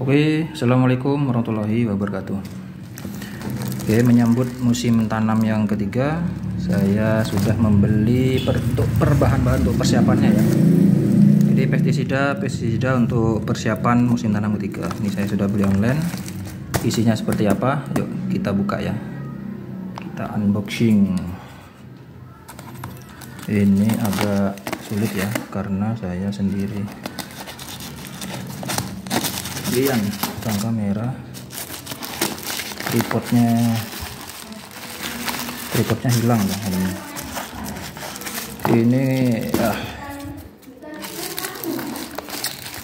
Oke, assalamualaikum warahmatullahi wabarakatuh. Oke, menyambut musim tanam yang ketiga, saya sudah membeli bahan-bahan untuk persiapannya ya. Jadi pestisida untuk persiapan musim tanam ketiga. Ini saya sudah beli online. Isinya seperti apa? Yuk kita buka ya. Kita unboxing. Ini agak sulit ya, karena saya sendiri. Lihat tang kamera, tripodnya hilang ya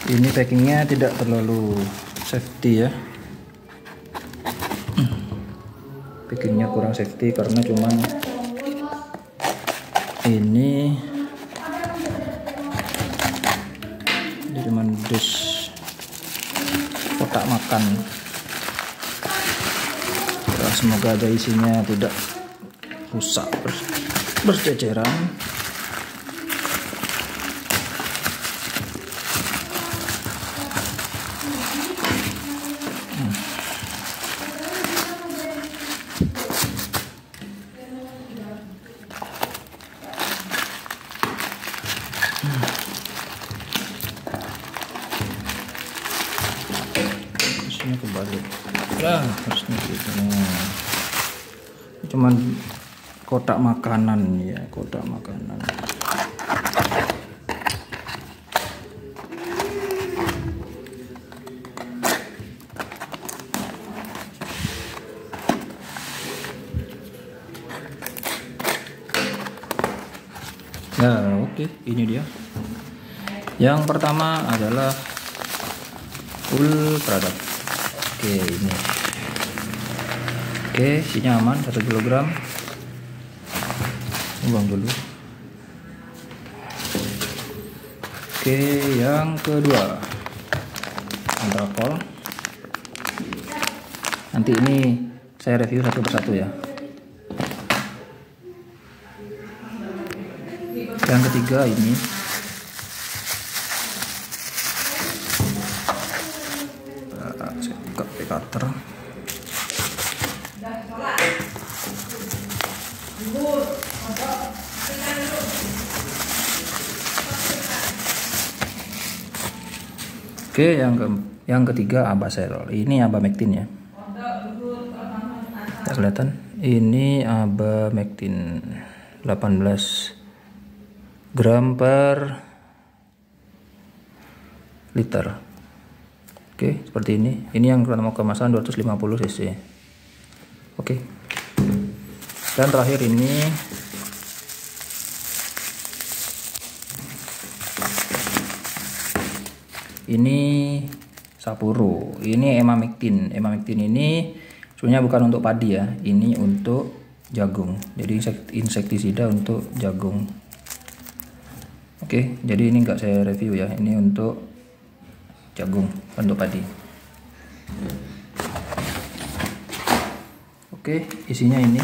ini packingnya tidak terlalu safety ya, packingnya kurang safety karena cuman ini cuman dus kotak makan. Ya, semoga aja isinya tidak rusak berceceran. Kebalik lah, harusnya gitu. Cuman kotak makanan ya, kotak makanan. Ya oke, ini dia. Yang pertama adalah full product. Oke, ini. Oke, isinya aman, 1 kg. Buang dulu. Oke, yang kedua. Antrakol. Nanti ini saya review satu persatu ya. Yang ketiga ini cutter. Oke, yang ketiga Abasel. Ini Abamectin ya. Tidak kelihatan. Ini Abamectin 18 gram per liter. Oke, seperti ini. Ini yang mau kemasan 250 cc. Oke. Dan terakhir ini Sapuro. Ini Emamectin. Emamectin ini sebenarnya bukan untuk padi ya. Ini untuk jagung. Jadi insektisida untuk jagung. Oke, jadi ini enggak saya review ya. Ini untuk jagung, untuk padi. Oke, isinya ini.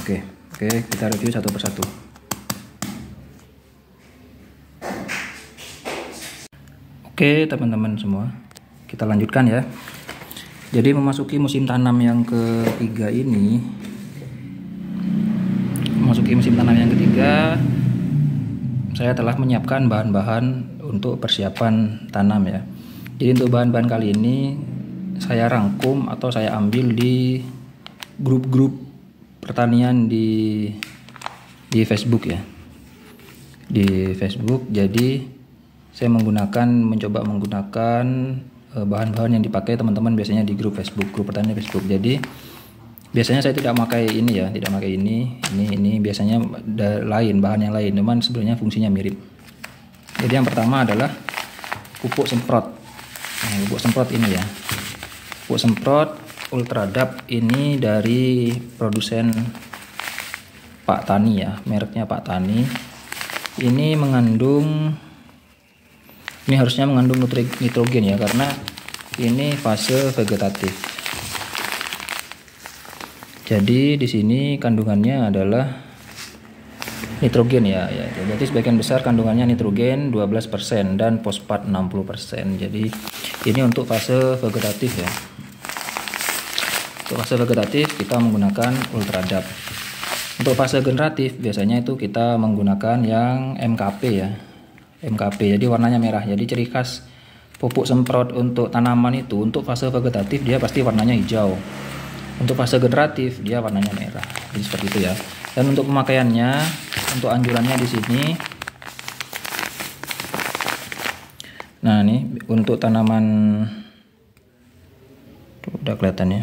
Oke, kita review satu persatu. Oke, teman-teman semua, kita lanjutkan ya. Jadi memasuki musim tanam yang ketiga ini, saya telah menyiapkan bahan-bahan untuk persiapan tanam ya. Jadi untuk bahan-bahan kali ini saya rangkum atau saya ambil di grup-grup pertanian di Facebook ya. Di Facebook. Jadi saya mencoba menggunakan bahan-bahan yang dipakai teman-teman biasanya di grup Facebook, grup pertanian Facebook. Jadi biasanya saya tidak pakai ini ya, ini biasanya bahan yang lain, cuman sebenarnya fungsinya mirip. Jadi yang pertama adalah pupuk semprot. Nah, pupuk semprot ini ya, pupuk semprot Ultradap ini dari produsen Pak Tani ya, mereknya Pak Tani. Ini harusnya mengandung nitrogen ya, karena ini fase vegetatif. Jadi di sini kandungannya adalah nitrogen ya, itu. Jadi sebagian besar kandungannya nitrogen 12% dan fosfat 60%. Jadi ini untuk fase vegetatif ya. Untuk fase vegetatif kita menggunakan ultradap. Untuk fase generatif biasanya itu kita menggunakan yang MKP ya. MKP jadi warnanya merah. Jadi ciri khas pupuk semprot untuk tanaman itu untuk fase vegetatif dia pasti warnanya hijau. Untuk fase generatif dia warnanya merah. Jadi seperti itu ya. Dan untuk pemakaiannya, untuk anjurannya di sini. Nah, ini untuk tanaman tuh, udah kelihatan ya.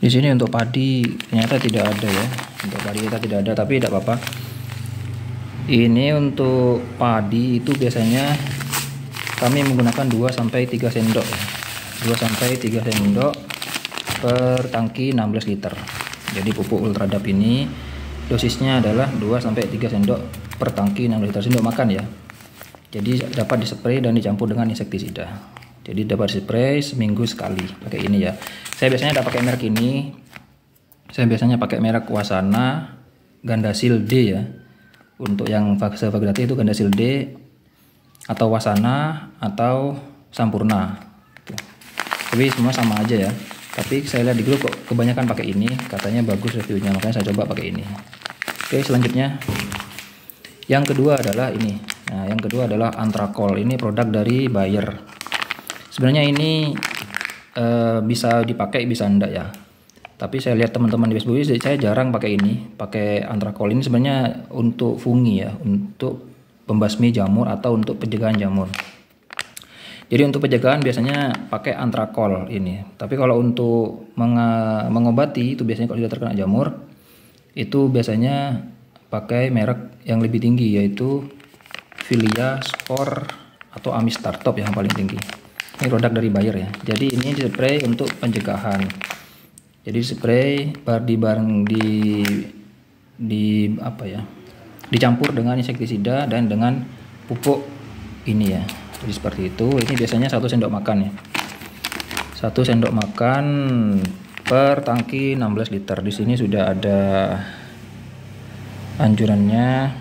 Di sini untuk padi ternyata tidak ada ya. Untuk padi kita tidak ada, tapi tidak apa-apa. Ini untuk padi itu biasanya kami menggunakan 2-3 sendok ya. 2-3 sendok per tangki 16 liter. Jadi pupuk ultradap ini dosisnya adalah 2-3 sendok per tangki 16 liter, sendok makan ya. Jadi dapat dispray dan dicampur dengan insektisida. Jadi dapat dispray seminggu sekali pakai ini ya. Saya biasanya tidak pakai merek ini. Saya biasanya pakai merek Wasana Gandasil D ya. Untuk yang fase vegetatif itu Gandasil D atau Wasana atau Sampurna. Tapi semua sama aja ya. Tapi saya lihat di grup kok kebanyakan pakai ini, katanya bagus reviewnya, makanya saya coba pakai ini. Oke, selanjutnya yang kedua adalah ini. Nah, yang kedua adalah Antrakol. Ini produk dari Bayer. Sebenarnya ini bisa dipakai bisa enggak ya. Tapi saya lihat teman-teman di Facebook saya jarang pakai ini, pakai Antrakol. Ini sebenarnya untuk fungi ya, untuk pembasmi jamur atau untuk pencegahan jamur. Jadi untuk pencegahan biasanya pakai Antrakol ini. Tapi kalau untuk mengobati itu biasanya kalau sudah terkena jamur itu biasanya pakai merek yang lebih tinggi, yaitu Filia, Spor atau Amistar Top yang paling tinggi. Ini produk dari Bayer ya. Jadi ini spray untuk pencegahan. Jadi spray di apa ya? Dicampur dengan insektisida dan dengan pupuk ini ya. Jadi seperti itu. Ini biasanya 1 sendok makan ya. 1 sendok makan per tangki 16 liter. Di sini sudah ada anjurannya.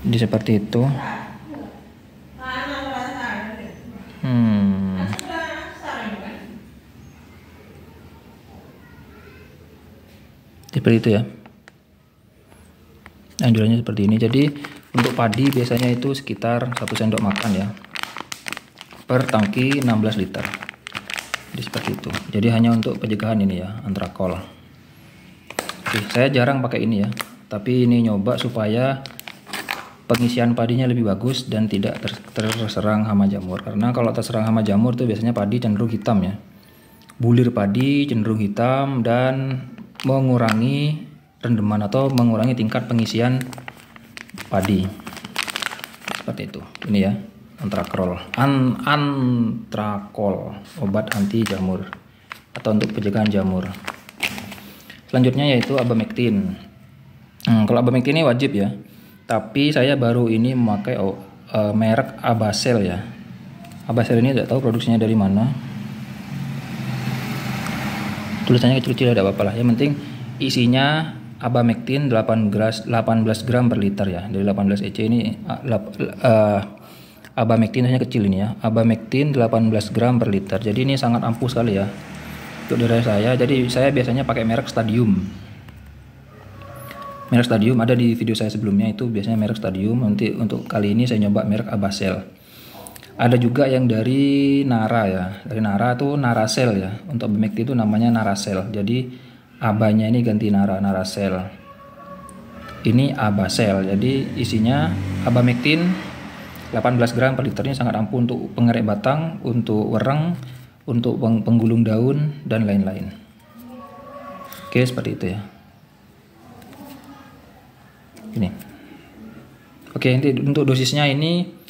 Jadi seperti itu. Seperti itu ya. Anjurannya seperti ini. Jadi untuk padi biasanya itu sekitar 1 sendok makan ya per tangki 16 liter. Jadi seperti itu. Jadi hanya untuk pencegahan ini ya, Antrakol. Oke, saya jarang pakai ini ya. Tapi ini nyoba supaya pengisian padinya lebih bagus dan tidak terserang hama jamur. Karena kalau terserang hama jamur tuh biasanya padi cenderung hitam ya. Bulir padi cenderung hitam dan mengurangi rendeman atau mengurangi tingkat pengisian padi. Seperti itu. Ini ya, Antrakol. Antrakol, obat anti jamur atau untuk pencegahan jamur. Selanjutnya yaitu Abamectin. Kalau Abamectin ini wajib ya. Tapi saya baru ini memakai merek Abasel ya. Abasel ini tidak tahu produksinya dari mana. Tulisannya kecil-kecil tidak apa-apa lah. Yang penting isinya Abamectin 18 gram per liter ya. Dari 18 EC ini Abamectin hanya kecil ini ya. Abamectin 18 gram per liter. Jadi ini sangat ampuh sekali ya untuk daerah saya. Jadi saya biasanya pakai merek Stadium. Merek Stadium ada di video saya sebelumnya, itu biasanya merek Stadium. Nanti untuk kali ini saya nyoba merek Abasel. Ada juga yang dari Nara ya. Dari Nara itu Narasel ya. Untuk Abamectin itu namanya Narasel. Jadi abanya ini ganti Nara, Narasel. Ini Abasel. Jadi isinya Abamectin 18 gram per liternya, sangat ampuh untuk pengerek batang, untuk wereng, untuk penggulung daun dan lain-lain. Oke, seperti itu ya. Ini. Oke, nanti untuk dosisnya ini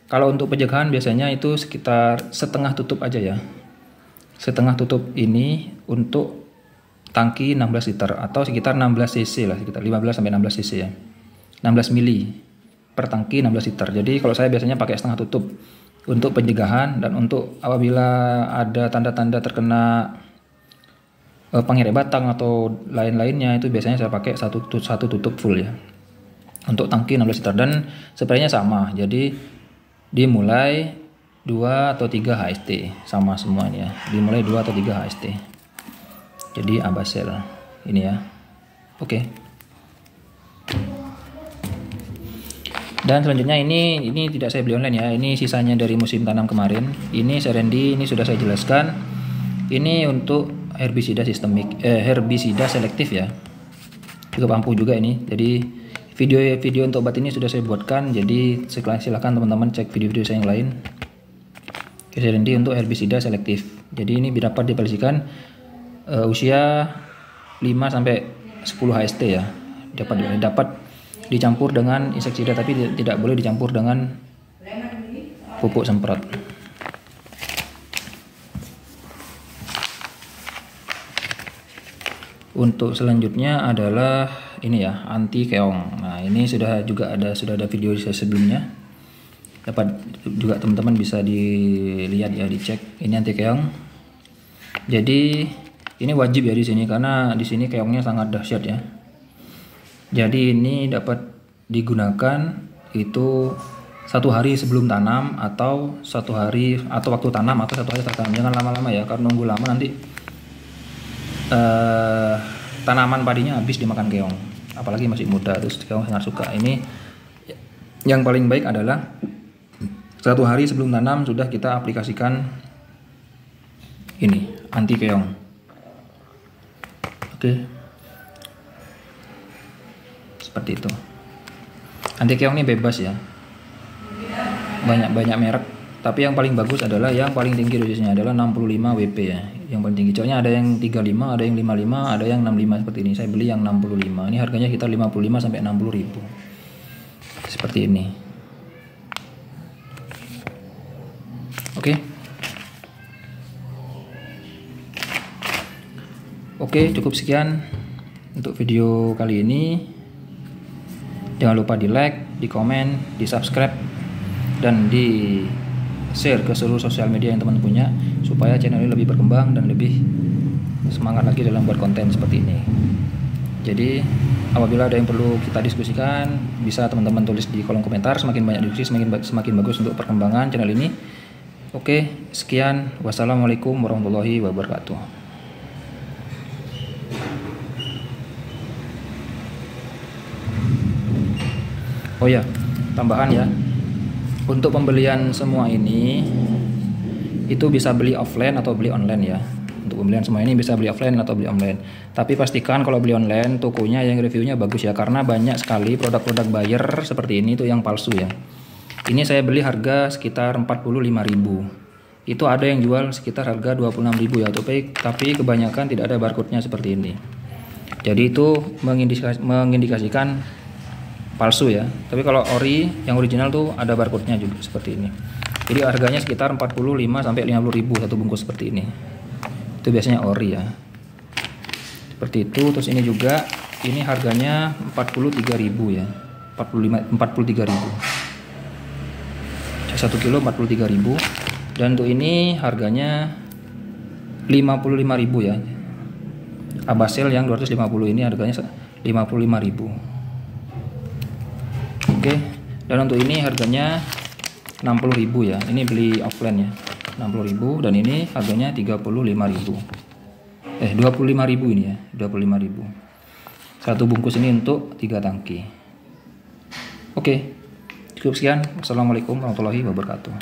kalau untuk pencegahan biasanya itu sekitar setengah tutup aja ya. Setengah tutup ini untuk tangki 16 liter atau sekitar 16 cc lah, sekitar 15 sampai 16 cc ya. 16 mili per tangki 16 liter. Jadi kalau saya biasanya pakai setengah tutup. untuk pencegahan, dan untuk apabila ada tanda-tanda terkena pengerek batang atau lain-lainnya, itu biasanya saya pakai satu tutup full ya untuk tangki 16 liter, dan spraynya sama, jadi dimulai 2 atau 3 HST sama semuanya, dimulai 2 atau 3 HST, jadi Abasel ini ya. Oke. Dan selanjutnya ini tidak saya beli online ya, ini sisanya dari musim tanam kemarin. Ini Serendi, ini sudah saya jelaskan. Ini untuk herbisida sistemik, herbisida selektif ya, cukup ampuh juga ini. Jadi video untuk obat ini sudah saya buatkan, jadi silahkan teman-teman cek video-video saya yang lain. Serendi untuk herbisida selektif, jadi ini dapat diaplikasikan usia 5 sampai 10 HST ya, dapat dicampur dengan insektisida, tapi tidak boleh dicampur dengan pupuk semprot. Untuk selanjutnya adalah ini ya, anti keong. Nah, ini sudah ada video saya sebelumnya. Dapat juga teman-teman bisa dilihat ya, dicek. Ini anti keong. Jadi ini wajib ya di sini, karena di sini keongnya sangat dahsyat ya. Jadi ini dapat digunakan itu 1 hari sebelum tanam, atau 1 hari atau waktu tanam, atau 1 hari setelah tanam. Jangan lama-lama ya, karena nunggu lama nanti tanaman padinya habis dimakan keong. Apalagi masih muda, terus keong sangat suka. Ini yang paling baik adalah 1 hari sebelum tanam sudah kita aplikasikan ini anti keong. Oke. Seperti itu. Anti keong ini bebas ya, banyak merek, tapi yang paling bagus adalah yang paling tinggi dosisnya adalah 65 WP ya, yang paling tinggi. Soalnya ada yang 35, ada yang 55, ada yang 65 seperti ini. Saya beli yang 65. Ini harganya sekitar 55 sampai 60 ribu. Seperti ini. Oke, cukup sekian untuk video kali ini. Jangan lupa di like, di komen, di subscribe, dan di share ke seluruh sosial media yang teman punya, supaya channel ini lebih berkembang dan lebih semangat lagi dalam buat konten seperti ini. Jadi apabila ada yang perlu kita diskusikan, bisa teman-teman tulis di kolom komentar. Semakin banyak diskusi, semakin bagus untuk perkembangan channel ini. Oke, sekian. Wassalamualaikum warahmatullahi wabarakatuh. Oh ya, tambahan ya, untuk pembelian semua ini itu bisa beli offline atau beli online ya. Untuk pembelian semua ini bisa beli offline atau beli online. Tapi pastikan kalau beli online, tokonya yang reviewnya bagus ya, karena banyak sekali produk-produk buyer seperti ini tuh yang palsu ya. Ini saya beli harga sekitar 45.000. Itu ada yang jual sekitar harga 26.000 ya, tapi kebanyakan tidak ada barcode-nya seperti ini. Jadi itu mengindikasikan palsu ya. Tapi kalau ori yang original tuh ada barcode-nya juga seperti ini. Jadi harganya sekitar 45 sampai 50.000 satu bungkus seperti ini. Itu biasanya ori ya. Seperti itu. Terus ini juga, ini harganya 43.000 ya. 43.000. 1 kilo 43.000. Dan untuk ini harganya 55.000 ya. Abasel yang 250 ini harganya 55.000. Oke, dan untuk ini harganya 60.000 ya. Ini beli offline ya, 60.000, dan ini harganya 35.000. 25.000 ini ya, 25.000. Satu bungkus ini untuk 3 tangki. Oke, cukup sekian. Wassalamualaikum warahmatullahi wabarakatuh.